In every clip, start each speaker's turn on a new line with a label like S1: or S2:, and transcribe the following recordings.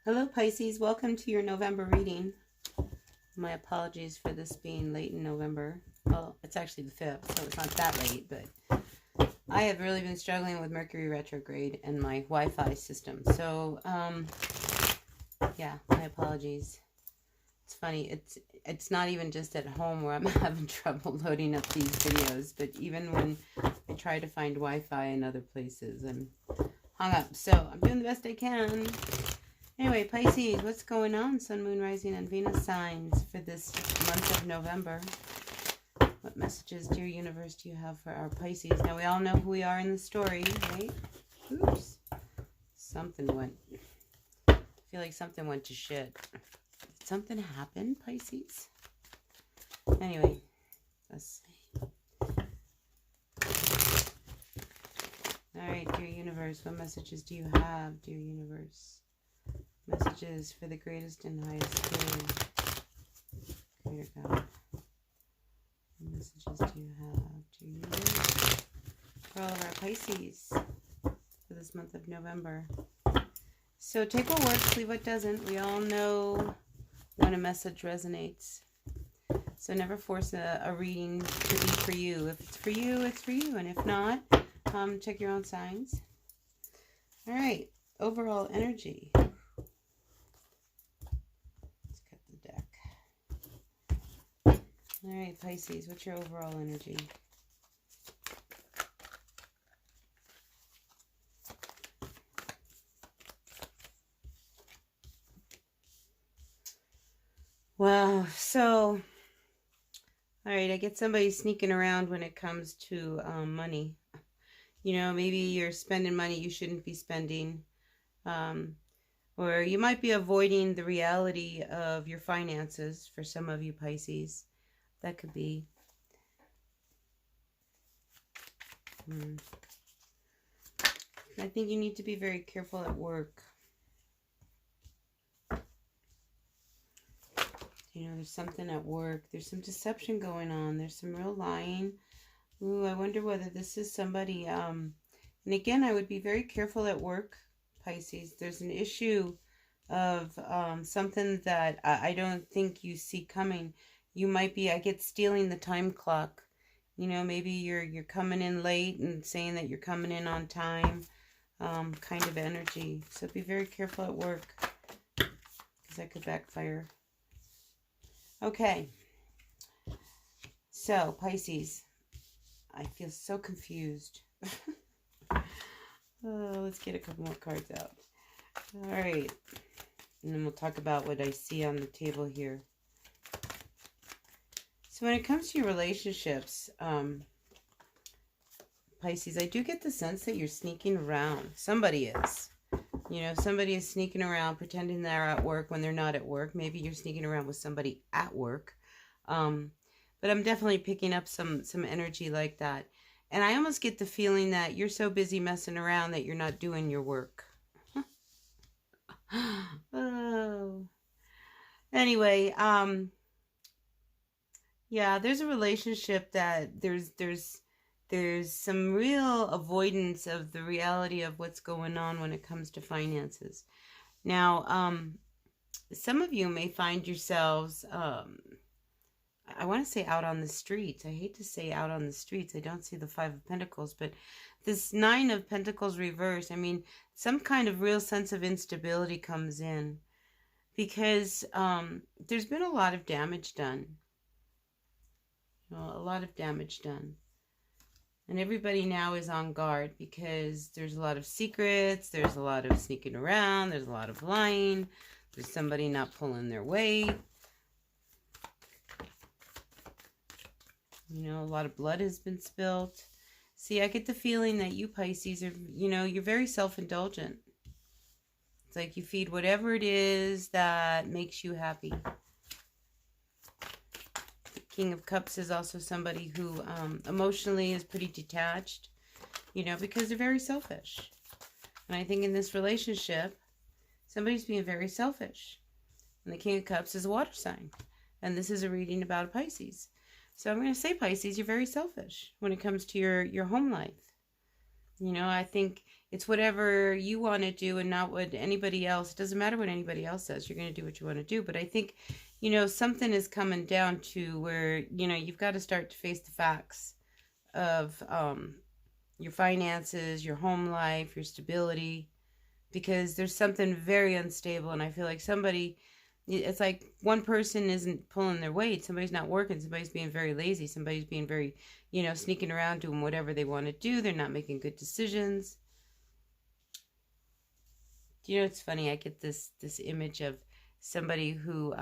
S1: Hello Pisces, welcome to your November reading. My apologies for this being late in November. Well, it's actually the 5th, so it's not that late, but I have really been struggling with Mercury retrograde and my Wi-Fi system. So, yeah, my apologies. It's funny, it's not even just at home where I'm having trouble loading up these videos, but even when I try to find Wi-Fi in other places, I'm hung up. So, I'm doing the best I can. Anyway, Pisces, what's going on? Sun, Moon, Rising, and Venus signs for this month of November. What messages, dear universe, do you have for our Pisces? Now, we all know who we are in the story, right? Oops. Something went... I feel like something went to shit. Did something happen, Pisces? Anyway, let's see. Alright, dear universe, what messages do you have, dear universe? Messages for the greatest and highest good. Creator God. What messages do you have for all of our Pisces for this month of November? So take what works, leave what doesn't. We all know when a message resonates. So never force a reading to be for you. If it's for you, it's for you. And if not, check your own signs. All right, overall energy. All right, Pisces, what's your overall energy? Wow, so, all right, I get somebody sneaking around when it comes to money. You know, maybe you're spending money you shouldn't be spending. Or you might be avoiding the reality of your finances for some of you Pisces. That could be. I think you need to be very careful at work. You know, there's something at work. There's some deception going on. There's some real lying. Ooh, I wonder whether this is somebody. And again, I would be very careful at work, Pisces. There's an issue of something that I don't think you see coming. You might be, I get stealing the time clock. You know, maybe you're coming in late and saying that you're coming in on time. Kind of energy. So be very careful at work, because that could backfire. Okay. So, Pisces. I feel so confused. Let's get a couple more cards out. All right. And then we'll talk about what I see on the table here. So when it comes to your relationships, Pisces, I do get the sense that you're sneaking around. Somebody is. You know, somebody is sneaking around, pretending they're at work when they're not at work. Maybe you're sneaking around with somebody at work. But I'm definitely picking up some energy like that. And I almost get the feeling that you're so busy messing around that you're not doing your work. Oh. Anyway, yeah, there's a relationship that there's some real avoidance of the reality of what's going on when it comes to finances. Now, some of you may find yourselves, I want to say out on the streets. I hate to say out on the streets. I don't see the 5 of Pentacles, but this 9 of Pentacles reverse, I mean, some kind of real sense of instability comes in because there's been a lot of damage done. You know, a lot of damage done. And everybody now is on guard because there's a lot of secrets, there's a lot of sneaking around, there's a lot of lying, there's somebody not pulling their weight. You know, a lot of blood has been spilled. See, I get the feeling that you Pisces are, you know, you're very self-indulgent. It's like you feed whatever it is that makes you happy. King of Cups is also somebody who emotionally is pretty detached, you know, because they're very selfish. And I think in this relationship, somebody's being very selfish. And the King of Cups is a water sign. And this is a reading about a Pisces. So I'm going to say, Pisces, you're very selfish when it comes to your home life. You know, I think it's whatever you want to do and not what anybody else. It doesn't matter what anybody else says. You're going to do what you want to do. But I think, you know, something is coming down to where, you know, you've got to start to face the facts of your finances, your home life, your stability, because there's something very unstable. And I feel like somebody, it's like one person isn't pulling their weight. Somebody's not working. Somebody's being very lazy. Somebody's being very, you know, sneaking around doing whatever they want to do. They're not making good decisions. You know, it's funny. I get this image of somebody who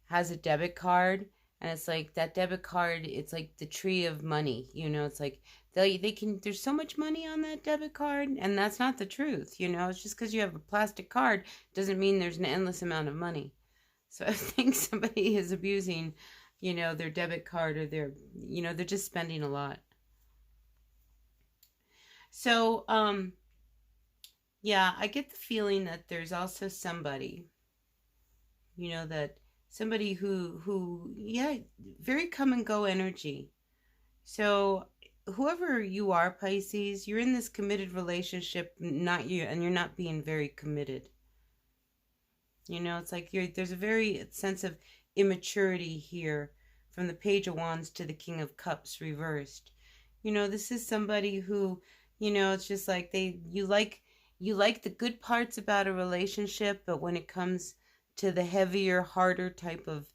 S1: has a debit card, and it's like that debit card. It's like the tree of money. You know, it's like they can. There's so much money on that debit card, and that's not the truth. You know, it's just because you have a plastic card doesn't mean there's an endless amount of money. So I think somebody is abusing, you know, their debit card, or their, you know, they're just spending a lot. So, yeah, I get the feeling that there's also somebody, you know, that somebody who, yeah, very come and go energy. So whoever you are, Pisces, you're in this committed relationship, not you, and you're not being very committed. You know, it's like there's a very sense of immaturity here, from the Page of Wands to the King of Cups reversed. You know, this is somebody who, you know, it's just like you like the good parts about a relationship, but when it comes to the heavier, harder type of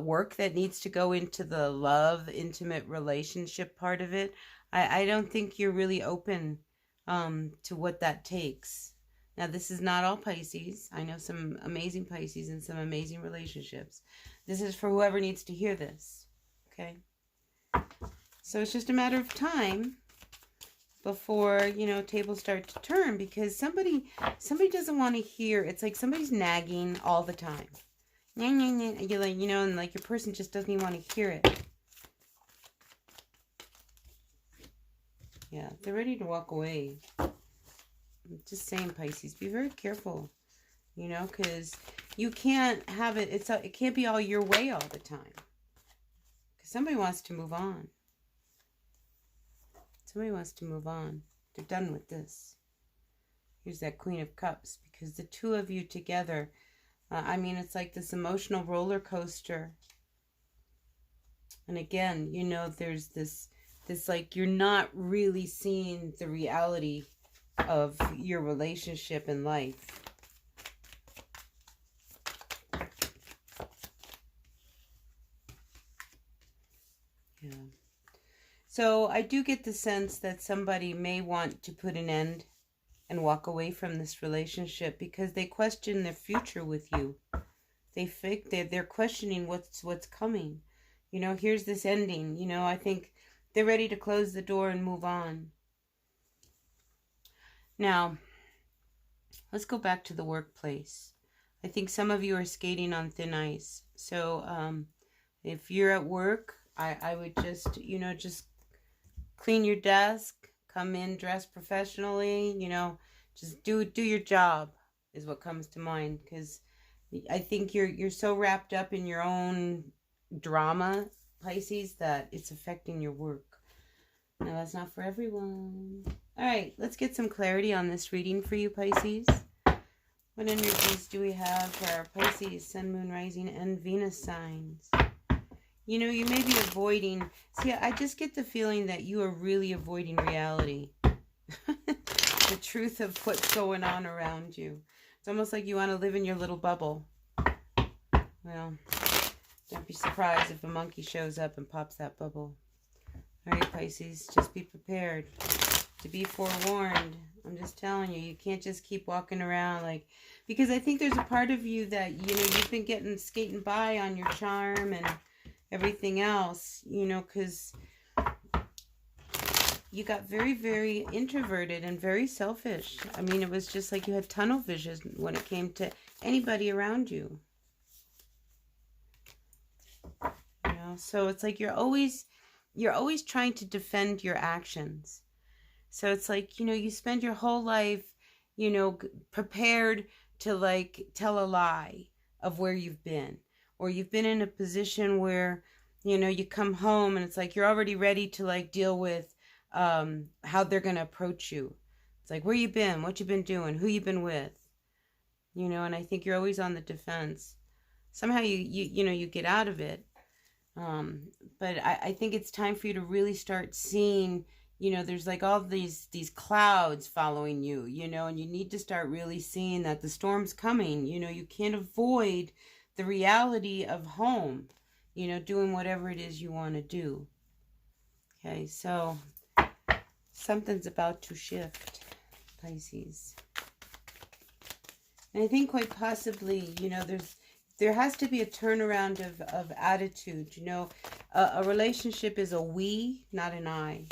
S1: work that needs to go into the love, intimate relationship part of it, I don't think you're really open to what that takes. Now, this is not all Pisces. I know some amazing Pisces and some amazing relationships. This is for whoever needs to hear this, okay? So it's just a matter of time before, you know, tables start to turn, because somebody doesn't want to hear. It's like somebody's nagging all the time. You're like, you know, and like your person just doesn't even want to hear it. Yeah, they're ready to walk away. I'm just saying, Pisces, be very careful, you know, because you can't have it. It can't be all your way all the time. Because somebody wants to move on. Somebody wants to move on. They're done with this. Here's that Queen of Cups, because the two of you together, I mean, it's like this emotional roller coaster. And again, you know, there's this like, you're not really seeing the reality of your relationship in life. Yeah. So I do get the sense that somebody may want to put an end and walk away from this relationship because they question their future with you. They're questioning what's coming. You know, here's this ending. You know, I think they're ready to close the door and move on. Now, let's go back to the workplace. I think some of you are skating on thin ice. So if you're at work, I would just, you know, just clean your desk, come in dressed professionally, you know, just do your job is what comes to mind, because I think you're so wrapped up in your own drama, Pisces, that it's affecting your work. Now, that's not for everyone. All right, let's get some clarity on this reading for you, Pisces. What energies do we have for our Pisces, Sun, Moon, Rising, and Venus signs? You know, you may be avoiding... See, I just get the feeling that you are really avoiding reality. The truth of what's going on around you. It's almost like you want to live in your little bubble. Well, don't be surprised if a monkey shows up and pops that bubble. All right, Pisces, just be prepared to be forewarned. I'm just telling you, you can't just keep walking around like... Because I think there's a part of you that, you know, you've been skating by on your charm and everything else, you know, because you got very, very introverted and very selfish. I mean, it was just like you had tunnel vision when it came to anybody around you. You know, so it's like you're always trying to defend your actions. So it's like, you know, you spend your whole life, you know, prepared to like tell a lie of where you've been. Or you've been in a position where, you know, you come home and it's like you're already ready to like deal with how they're going to approach you. It's like, where you been, what you been doing, who you been with, you know, and I think you're always on the defense. Somehow you get out of it. But I think it's time for you to really start seeing, you know, there's like all these clouds following you, you know, and you need to start really seeing that the storm's coming. You know, you can't avoid the reality of home, you know, doing whatever it is you want to do. Okay, so something's about to shift, Pisces. And I think quite possibly, you know, there has to be a turnaround of attitude. You know, a relationship is a we, not an I.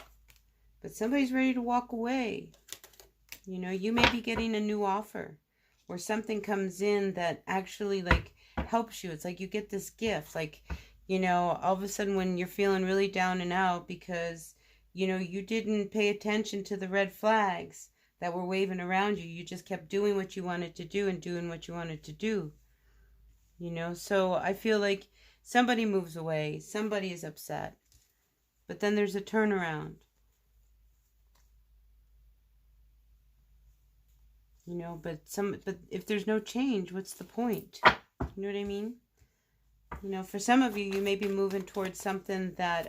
S1: But somebody's ready to walk away. You know, you may be getting a new offer or something comes in that actually like helps you. It's like you get this gift. Like, you know, all of a sudden when you're feeling really down and out because, you know, you didn't pay attention to the red flags that were waving around you. You just kept doing what you wanted to do and doing what you wanted to do. You know, so I feel like somebody moves away. Somebody is upset. But then there's a turnaround. You know, but if there's no change, what's the point? You know what I mean? You know, for some of you, you may be moving towards something that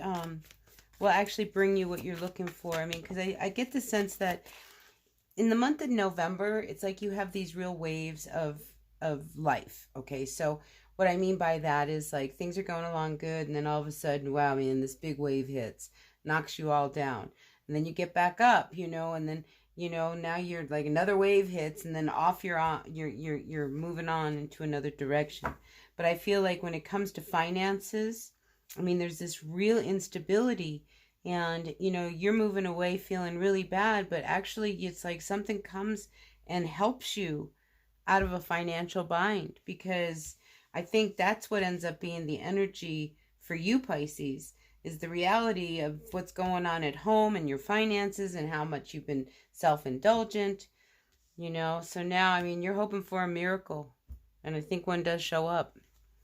S1: will actually bring you what you're looking for. I mean, because I get the sense that in the month of November, it's like you have these real waves of life. Okay, so what I mean by that is like things are going along good, and then all of a sudden, wow, man, this big wave hits, knocks you all down, and then you get back up, you know, and then, you know, now you're like another wave hits, and then off you're moving on into another direction. But I feel like when it comes to finances, I mean, there's this real instability, and you know, you're moving away feeling really bad, but actually it's like something comes and helps you out of a financial bind, because I think that's what ends up being the energy for you, Pisces, is the reality of what's going on at home and your finances and how much you've been self-indulgent, you know. So now, I mean, you're hoping for a miracle, and I think one does show up,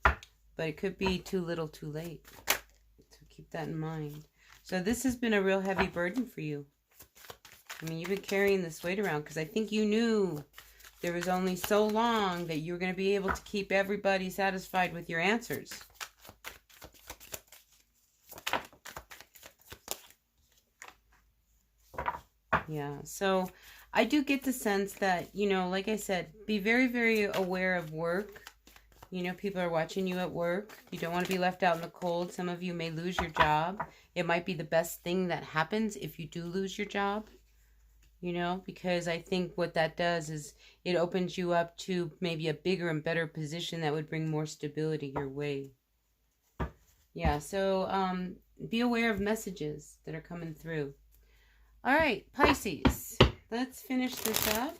S1: but it could be too little too late. So keep that in mind. So this has been a real heavy burden for you. I mean, you've been carrying this weight around because I think you knew there was only so long that you were going to be able to keep everybody satisfied with your answers. Yeah, so I do get the sense that, you know, like I said, be very, very aware of work. You know, people are watching you at work. You don't want to be left out in the cold. Some of you may lose your job. It might be the best thing that happens if you do lose your job. You know, because I think what that does is it opens you up to maybe a bigger and better position that would bring more stability your way. Yeah, so be aware of messages that are coming through. All right, Pisces, let's finish this up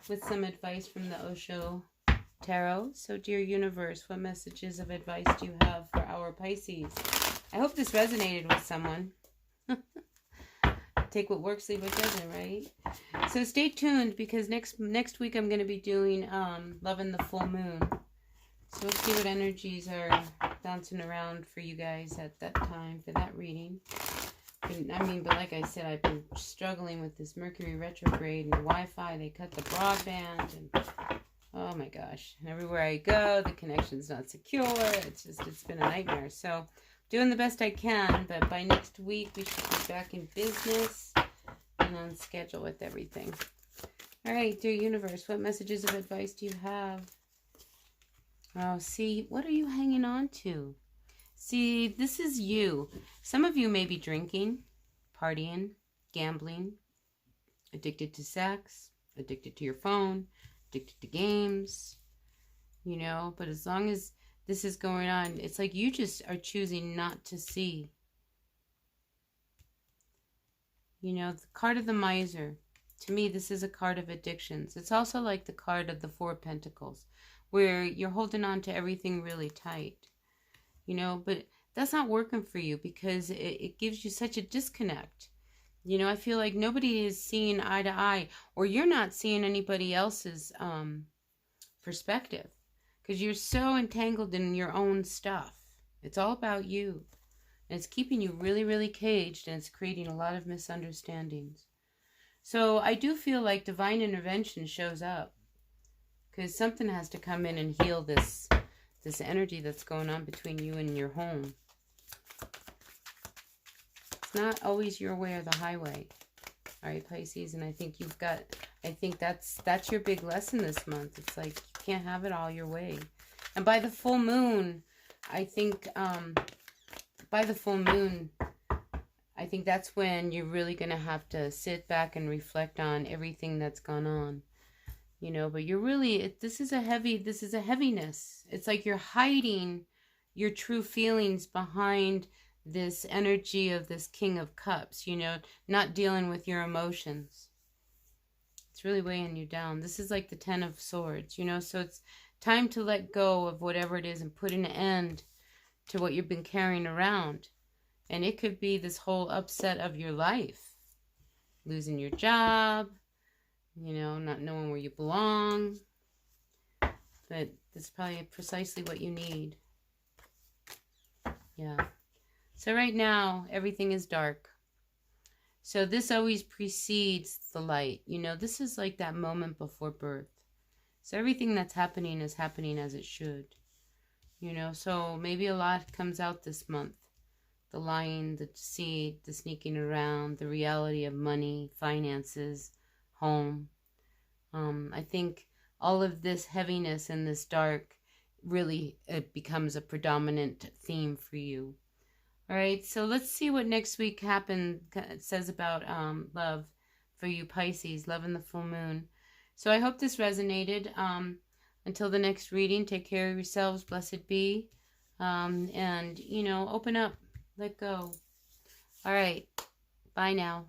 S1: with some advice from the Osho Tarot. So, dear universe, what messages of advice do you have for our Pisces? I hope this resonated with someone. Take what works, leave what doesn't, right? So stay tuned, because next week I'm going to be doing Loving the Full Moon. So let's see what energies are bouncing around for you guys at that time for that reading. I mean, but like I said, I've been struggling with this Mercury retrograde and Wi-Fi. They cut the broadband, and oh my gosh, everywhere I go, the connection's not secure. It's been a nightmare. So doing the best I can, but by next week we should be back in business and on schedule with everything. All right, dear universe, what messages of advice do you have? Oh, see, what are you hanging on to? See, this is you. Some of you may be drinking, partying, gambling, addicted to sex, addicted to your phone, addicted to games, you know, but as long as this is going on, it's like you just are choosing not to see. You know, the card of the miser, to me, this is a card of addictions. It's also like the card of the Four of Pentacles, where you're holding on to everything really tight. You know, but that's not working for you, because it gives you such a disconnect. You know, I feel like nobody is seeing eye to eye, or you're not seeing anybody else's perspective, because you're so entangled in your own stuff. It's all about you. And it's keeping you really, really caged, and it's creating a lot of misunderstandings. So I do feel like divine intervention shows up, because something has to come in and heal this energy that's going on between you and your home. It's not always your way or the highway. All right, Pisces, and I think that's your big lesson this month. It's like you can't have it all your way. And by the full moon, I think that's when you're really going to have to sit back and reflect on everything that's gone on. You know, but you're really, this is a heaviness. It's like you're hiding your true feelings behind this energy of this King of Cups, you know, not dealing with your emotions. It's really weighing you down. This is like the 10 of Swords, you know, so it's time to let go of whatever it is and put an end to what you've been carrying around. And it could be this whole upset of your life. Losing your job, you know, not knowing where you belong. But that's probably precisely what you need. Yeah. So right now, everything is dark. So this always precedes the light. You know, this is like that moment before birth. So everything that's happening is happening as it should. You know, so maybe a lot comes out this month. The lying, the deceit, the sneaking around, the reality of money, finances, home. I think all of this heaviness and this dark really it becomes a predominant theme for you. All right, so let's see what next week says about love for you, Pisces, love in the full moon. So I hope this resonated. Until the next reading, take care of yourselves, blessed be. And, you know, open up, let go. All right, bye now.